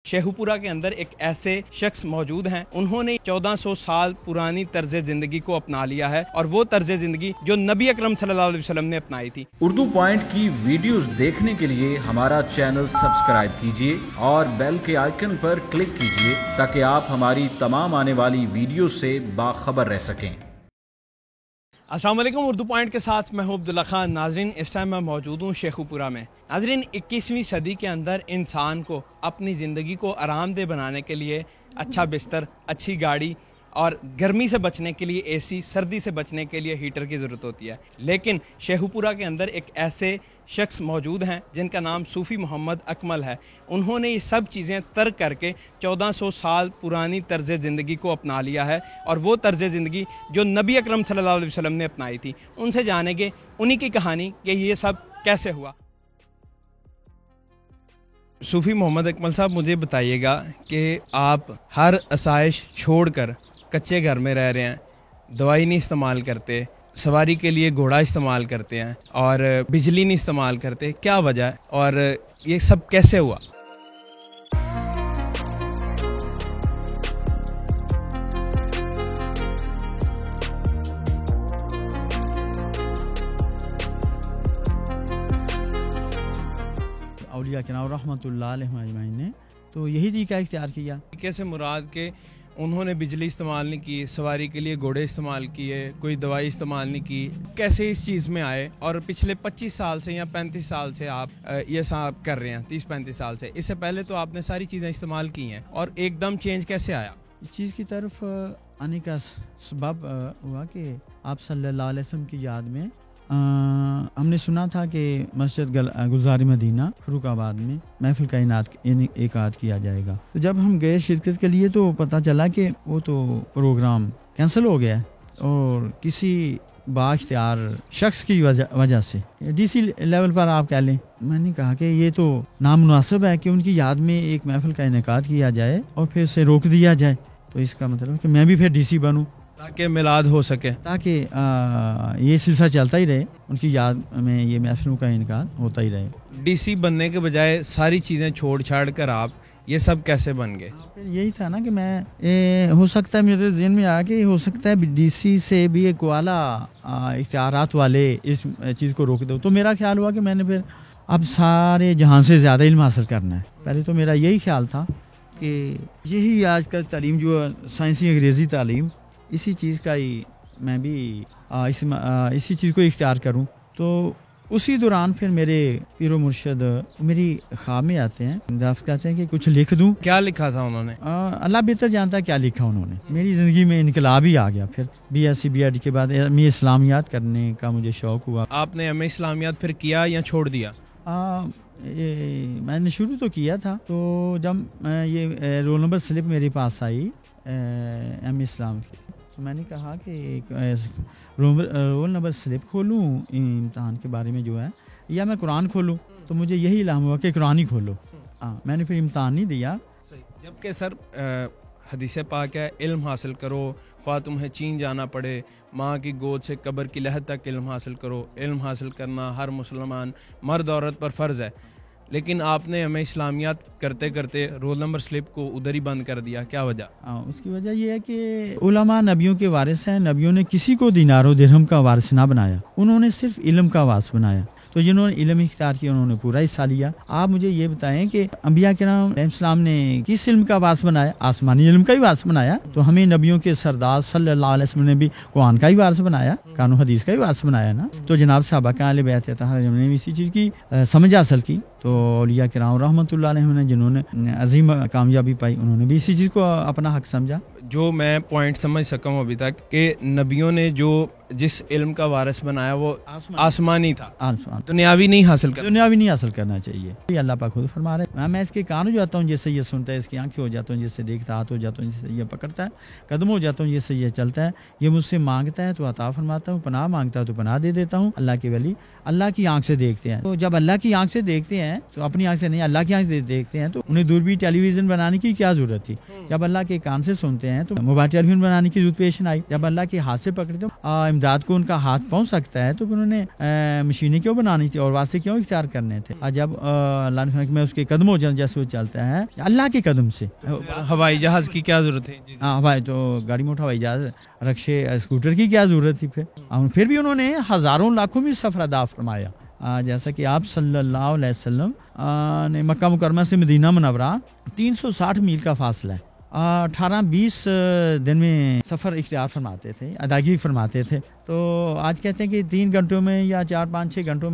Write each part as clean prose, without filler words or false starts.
شیخوپورہ کے اندر ایک ایسے شخص موجود ہیں، انہوں نے 1400 سال پرانی طرز زندگی کو اپنا لیا ہے، اور وہ طرز زندگی جو نبی اکرم صلی اللہ علیہ وسلم نے اپنائی تھی۔ اردو پوائنٹ کی ویڈیوز دیکھنے کے لیے ہمارا چینل سبسکرائب کیجیے اور بیل کے آئیکن پر کلک کیجیے تاکہ آپ ہماری تمام آنے والی ویڈیوز سے باخبر رہ سکیں۔ السلام علیکم، اردو پوائنٹ کے ساتھ میں ہوں عبداللہ خان۔ ناظرین، اس ٹائم میں موجود ہوں شیخوپورہ میں۔ ناظرین، 21ویں صدی کے اندر انسان کو اپنی زندگی کو آرام دہ بنانے کے لیے اچھا بستر، اچھی گاڑی اور گرمی سے بچنے کے لیے اے سی، سردی سے بچنے کے لیے ہیٹر کی ضرورت ہوتی ہے، لیکن شیخوپورہ کے اندر ایک ایسے شخص موجود ہیں جن کا نام صوفی محمد اکمل ہے۔ انہوں نے یہ سب چیزیں ترک کر کے 1400 سال پرانی طرز زندگی کو اپنا لیا ہے، اور وہ طرز زندگی جو نبی اکرم صلی اللہ علیہ وسلم نے اپنائی تھی۔ ان سے جانیں گے انہی کی کہانی کہ یہ سب کیسے ہوا۔ صوفی محمد اکمل صاحب، مجھے بتائیے گا کہ آپ ہر آسائش چھوڑ کر کچے گھر میں رہ رہے ہیں، دوائی نہیں استعمال کرتے، سواری کے لیے گھوڑا استعمال کرتے ہیں اور بجلی نہیں استعمال کرتے، کیا وجہ ہے اور یہ سب کیسے ہوا؟ اولیاء کرام رحمۃ اللہ علیہ اجمعین نے تو یہی طریقہ اختیار کیا۔ کیسے مراد کہ انہوں نے بجلی استعمال نہیں کی، سواری کے لیے گھوڑے استعمال کیے، کوئی دوائی استعمال نہیں کی، کیسے اس چیز میں آئے؟ اور پچھلے 25 سال سے یا 35 سال سے آپ یہ سب کر رہے ہیں، 30-35 سال سے، اس سے پہلے تو آپ نے ساری چیزیں استعمال کی ہیں، اور ایک دم چینج کیسے آیا؟ اس چیز کی طرف آنے کا سبب ہوا کہ آپ صلی اللہ علیہ وسلم کی یاد میں ہم نے سنا تھا کہ مسجد گلزار مدینہ فروخ آباد میں محفل کا انعقاد کیا جائے گا۔ تو جب ہم گئے شرکت کے لیے تو پتہ چلا کہ وہ تو پروگرام کینسل ہو گیا، اور کسی بااختیار شخص کی وجہ سے ڈی سی لیول پر آپ کہہ لیں۔ میں نے کہا کہ یہ تو نامناسب ہے کہ ان کی یاد میں ایک محفل کا انعقاد کیا جائے اور پھر اسے روک دیا جائے، تو اس کا مطلب کہ میں بھی پھر ڈی سی بنوں تاکہ میلاد ہو سکے، تاکہ یہ سلسلہ چلتا ہی رہے، ان کی یاد میں یہ محفلوں کا انعقاد ہوتا ہی رہے۔ ڈی سی بننے کے بجائے ساری چیزیں چھوڑ چھاڑ کر آپ یہ سب کیسے بن گئے؟ پھر یہی تھا نا کہ میں ہو سکتا ہے میرے ذہن میں آ کے ہو سکتا ہے ڈی سی سے بھی ایک اعلیٰ اختیارات والے اس چیز کو روک دو، تو میرا خیال ہوا کہ میں نے پھر اب سارے جہاں سے زیادہ علم حاصل کرنا ہے۔ پہلے تو میرا یہی خیال تھا کہ یہی آج کل تعلیم جو سائنسی انگریزی تعلیم، اسی چیز کا ہی میں بھی اسی چیز کو اختیار کروں۔ تو اسی دوران پھر میرے پیر و مرشد میری خواب میں آتے ہیں، کہتے ہیں کہ کچھ لکھ دوں۔ کیا لکھا تھا انہوں نے؟ اللہ بہتر جانتا ہے کیا لکھا انہوں نے۔ میری زندگی میں انقلاب ہی آ گیا۔ پھر B S C B Ed کے بعد ایم اے اسلامیات کرنے کا مجھے شوق ہوا۔ آپ نے ایم اے اسلامیات پھر کیا یا چھوڑ دیا؟ میں نے شروع تو کیا تھا، تو جب یہ رول نمبر سلپ میرے پاس آئی ایم اے اسلام کی، تو میں نے کہا کہ رول نمبر سلپ کھولوں امتحان کے بارے میں جو ہے، یا میں قرآن کھولوں، تو مجھے یہی الہام ہوا کہ قرآن ہی کھولو۔ میں نے پھر امتحان نہیں دیا۔ جبکہ سر حدیث پاک ہے، علم حاصل کرو خواہ تمہیں چین جانا پڑے، ماں کی گود سے قبر کی لحد تک علم حاصل کرو۔ علم حاصل کرنا ہر مسلمان مرد عورت پر فرض ہے، لیکن آپ نے ہمیں اسلامیات کرتے کرتے رول نمبر سلپ کو ادھر ہی بند کر دیا، کیا وجہ؟ اس کی وجہ یہ ہے کہ علماء نبیوں کے وارث ہیں، نبیوں نے کسی کو دینار و درہم کا وارث نہ بنایا، انہوں نے صرف علم کا وارث بنایا۔ تو جنہوں نے علم اختیار کیا انہوں نے پورا حصہ لیا۔ آپ مجھے یہ بتائیں کہ انبیاء کرام علیہ السلام نے کس علم کا وارث بنایا؟ آسمانی علم کا ہی وارث بنایا۔ تو ہمیں نبیوں کے سردار صلی اللہ علیہ وسلم نے بھی قرآن کا ہی وارث بنایا، قرآن و حدیث کا ہی وارث بنایا نا۔ تو جناب صحابہ کے اہل بیت نے بھی اسی چیز کی سمجھ حاصل کی۔ تو اولیاء کرام رحمۃ اللہ علیہ نے جنہوں نے عظیم کامیابی پائی، انہوں نے بھی اسی چیز کو اپنا حق سمجھا۔ جو میں پوائنٹ سمجھ سکا ہوں ابھی تک کہ نبیوں نے جو جس علم کا وارث بنایا وہ آسمانی تھا، دنیاوی نہیں حاصل کرنا، دنیاوی نہیں حاصل کرنا چاہیے۔ یہ اللہ پاک خود فرما رہے ہیں، میں اس کے کان ہو جاتا ہوں جیسے یہ سنتا ہے، اس کی آنکھیں ہو جاتا ہوں جیسے دیکھتا، ہاتھ ہو جاتا ہوں جیسے یہ پکڑتا ہے، قدم ہو جاتا ہوں جیسے یہ چلتا ہے، یہ مجھ سے مانگتا ہے تو عطا فرماتا ہوں، پناہ مانگتا ہے تو پناہ دے دیتا ہوں۔ اللہ کے ولی اللہ کی آنکھ سے دیکھتے ہیں، تو جب اللہ کی آنکھ سے دیکھتے ہیں ہیں تو اپنی آنکھ سے نہیں اللہ کی آنکھ سے دیکھتے ہیں تو انہیں دوربین ٹیلی ویژن بنانے کی کیا ضرورت تھی. جب اللہ کے کان سے سنتے ہیں تو موبائل ٹیلی ویژن بنانے کی ضرورت پیش نہ آئی. جب اللہ کے ہاتھ سے پکڑتے امداد کو ان کا ہاتھ پہنچ سکتا ہے تو انہوں نے مشینیں کیوں بنانی تھی اور واسطے کیوں اختیار کرنے تھے. جب اللہ نے میں اس کے قدم ہو جاؤں جیسے وہ چلتا ہے اللہ کے قدم سے. ہوائی جہاز کی کیا ضرورت ہے؟ ہاں ہوائی تو گاڑی موٹر ہوائی جہاز رکشے اسکوٹر کی کیا ضرورت تھی. پھر بھی انہوں نے ہزاروں لاکھوں میں سفر ادا فرمایا. جیسا کہ آپ صلی اللہ علیہ وسلم نے مکہ مکرمہ سے مدینہ منورہ 360 میل کا فاصلہ ہے 18-20 دن میں سفر اختیار فرماتے تھے, ادائیگی فرماتے تھے. تو آج کہتے ہیں کہ 3 گھنٹوں میں یا 4-5-6 گھنٹوں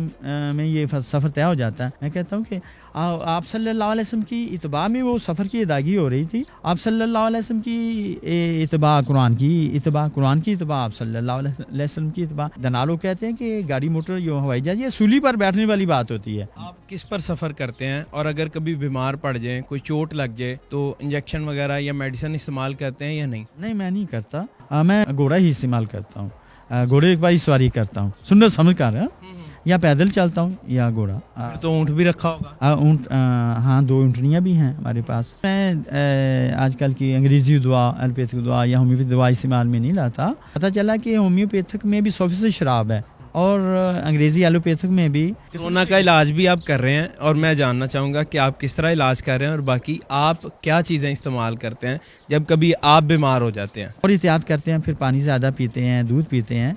میں یہ سفر طے ہو جاتا ہے. میں کہتا ہوں کہ آپ صلی اللہ علیہ وسلم کی اتباع میں وہ سفر کی ادائیگی ہو رہی تھی. آپ صلی اللہ علیہ وسلم کی اتباع قرآن کی اتباع آپ صلی اللہ علیہ وسلم کی اتباع. دنالو کہتے ہیں کہ گاڑی موٹر ہوائی جہاز یہ سولی پر بیٹھنے والی بات ہوتی ہے. آپ کس پر سفر کرتے ہیں اور اگر کبھی بیمار پڑ جائیں, کوئی چوٹ لگ جائے تو انجیکشن وغیرہ یا میڈیسن استعمال کرتے ہیں یا نہیں؟ نہیں میں نہیں کرتا, میں گھوڑا ہی استعمال کرتا ہوں. گھوڑے ایک بار سواری کرتا ہوں سنت سمجھ کر, یا پیدل چلتا ہوں یا گھوڑا. تو اونٹ بھی رکھا ہوگا؟ اونٹ ہاں 2 اونٹنیاں بھی ہیں ہمارے پاس. میں آج کل کی انگریزی دعا, ایلوپیتھک دعا یا ہومیوپیتھک دعا استعمال میں نہیں لاتا. پتہ چلا کہ ہومیوپیتھک میں بھی 100% شراب ہے اور انگریزی ایلوپیتھک میں بھی. کورونا کا علاج بھی آپ کر رہے ہیں اور میں جاننا چاہوں گا کہ آپ کس طرح علاج کر رہے ہیں اور باقی آپ کیا چیزیں استعمال کرتے ہیں جب کبھی آپ بیمار ہو جاتے ہیں؟ اور احتیاط کرتے ہیں, پھر پانی زیادہ پیتے ہیں, دودھ پیتے ہیں,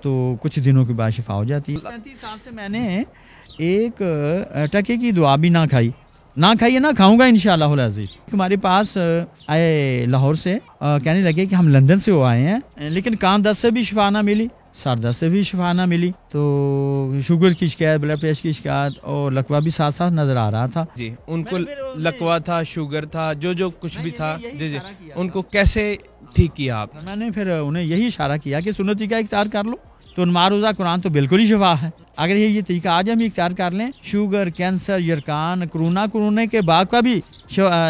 تو کچھ دنوں کے بعد شفا ہو جاتی ہے. 35 سال سے میں نے ایک ٹکے کی دعا بھی نہ کھائی ہے, نہ کھاؤں گا انشاءاللہ العزیز. ہمارے پاس آئے لاہور سے, کہنے لگے کہ ہم لندن سے آئے ہیں لیکن کان درد سے بھی شفا نہ ملی, سر درد سے بھی شفا نہ ملی, تو شوگر کی شکایت, بلڈ پریشر کی شکایت اور لکوہ بھی ساتھ ساتھ نظر آ رہا تھا. جی ان کو لکوہ تھا, شوگر تھا, جو کچھ بھی تھا, جی ان کو کیسے ٹھیک کیا آپ؟ میں نے پھر انہیں یہی اشارہ کیا کہ سنت طریقہ اختیار کر لو تو معروضہ قرآن تو بالکل ہی شفا ہے. اگر یہ طریقہ آج ہم اختیار کر لیں, شوگر, کینسر, یرکان, کرونا کے بعد کا بھی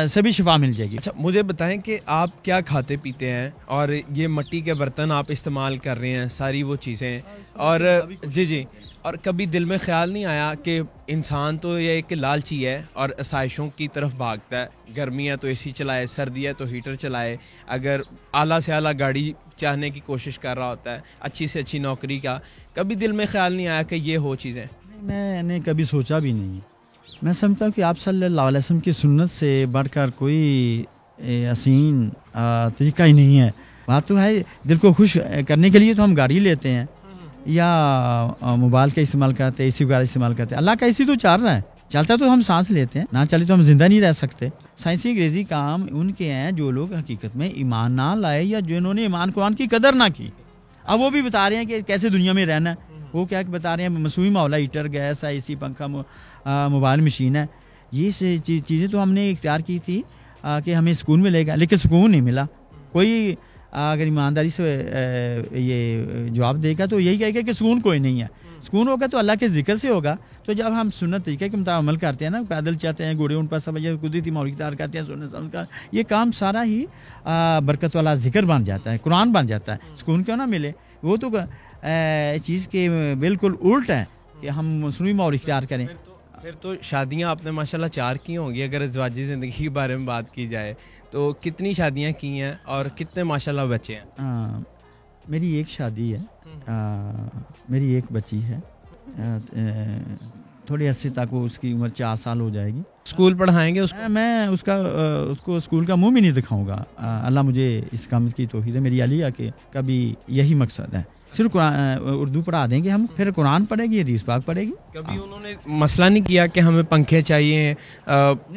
سبھی شفا مل جائے گی. اچھا مجھے بتائیں کہ آپ کیا کھاتے پیتے ہیں اور یہ مٹی کے برتن آپ استعمال کر رہے ہیں, ساری وہ چیزیں, اور جی اور کبھی دل میں خیال نہیں آیا کہ انسان تو یہ ایک لالچی ہے اور آسائشوں کی طرف بھاگتا ہے, گرمی ہے تو اے سی چلائے, سردی ہے تو ہیٹر چلائے, اگر اعلیٰ سے اعلیٰ گاڑی چاہنے کی کوشش کر رہا ہوتا ہے, اچھی سے اچھی نوکری کا, کبھی دل میں خیال نہیں آیا کہ یہ ہو چیزیں؟ میں نے کبھی سوچا بھی نہیں. میں سمجھتا ہوں کہ آپ صلی اللہ علیہ وسلم کی سنت سے بڑھ کر کوئی حسین طریقہ ہی نہیں ہے. بات تو ہے دل کو خوش کرنے کے لیے تو ہم گاڑی لیتے ہیں یا موبائل کا استعمال کرتے ہیں, اے سی وغیرہ استعمال کرتے ہیں. اللہ کا اے سی تو چل رہا ہے, چلتا تو ہم سانس لیتے ہیں, نہ چلے تو ہم زندہ نہیں رہ سکتے. سائنسی انگریزی کام ان کے ہیں جو لوگ حقیقت میں ایمان نہ لائے یا جنہوں نے ایمان قرآن کی قدر نہ کی. اب وہ بھی بتا رہے ہیں کہ کیسے دنیا میں رہنا ہے. وہ کیا بتا رہے ہیں, مصنوعی ماحول ہے, ہیٹر, گیس ہے, اے سی, پنکھا, موبائل, مشین ہے. یہ چیزیں تو ہم نے اختیار کی تھی کہ ہمیں سکون ملے گا, لیکن سکون نہیں ملا. کوئی اگر ایمانداری سے یہ جواب دے گا تو یہی کہے گا کہ سکون کوئی نہیں ہے. سکون ہوگا تو اللہ کے ذکر سے ہوگا. تو جب ہم سنت طریقے کے مطابق عمل کرتے ہیں نا, پیدل چلتے ہیں, گھوڑے ان پر سب قدرتی ماحول اختیار کرتے ہیں, سنت سمجھ کر, یہ کام سارا ہی برکت والا ذکر بن جاتا ہے, قرآن بن جاتا ہے. سکون کیوں نہ ملے؟ وہ تو چیز کے بالکل الٹ ہے کہ ہم مصنوعی ماحول اختیار کریں. پھر تو شادیاں آپ نے ماشاءاللہ 4 کی ہوں گی. اگر ازواجی زندگی کے بارے میں بات کی جائے تو کتنی شادیاں کی ہیں اور کتنے ماشاءاللہ بچے ہیں؟ میری ایک شادی ہے, میری ایک بچی ہے, تھوڑی عرصے تک وہ اس کی عمر 4 سال ہو جائے گی. اسکول پڑھائیں گے میں اس کو اسکول کا منہ بھی نہیں دکھاؤں گا. اللہ مجھے اس کام کی توفیق دے. میری علیہ کہ کبھی یہی مقصد ہے, صرف اردو پڑھا دیں گے ہم, پھر قرآن پڑھے گی, حدیث پاک پڑھے گی. کبھی انہوں نے مسئلہ نہیں کیا کہ ہمیں پنکھے چاہیے,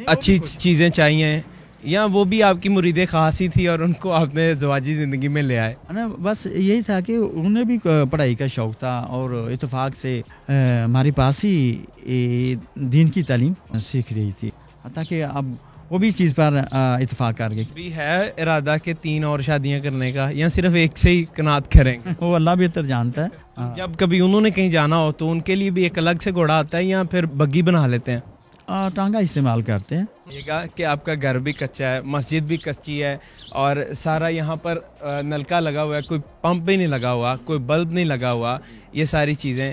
اچھی چیزیں چاہیے, یا وہ بھی آپ کی مرید خاص ہی تھی اور ان کو آپ نے زواجی زندگی میں لے آئے؟ بس یہی تھا کہ انہیں بھی پڑھائی کا شوق تھا اور اتفاق سے ہمارے پاس ہی دین کی تعلیم سیکھ رہی تھی, تاکہ اب وہ بھی اس چیز پر اتفاق کر گئی. بھی ہے ارادہ کہ 3 اور شادیاں کرنے کا, یا صرف ایک سے ہی قناعت کریں گے؟ وہ اللہ بہتر جانتا ہے. جب کبھی انہوں نے کہیں جانا ہو تو ان کے لیے بھی ایک الگ سے گھوڑا آتا ہے یا پھر بگی بنا لیتے ہیں؟ ٹانگا استعمال کرتے ہیں. یہ کہا کہ آپ کا گھر بھی کچا ہے, مسجد بھی کچی ہے, اور سارا یہاں پر نلکا لگا ہوا ہے, کوئی پمپ بھی نہیں لگا ہوا, کوئی بلب نہیں لگا ہوا, یہ ساری چیزیں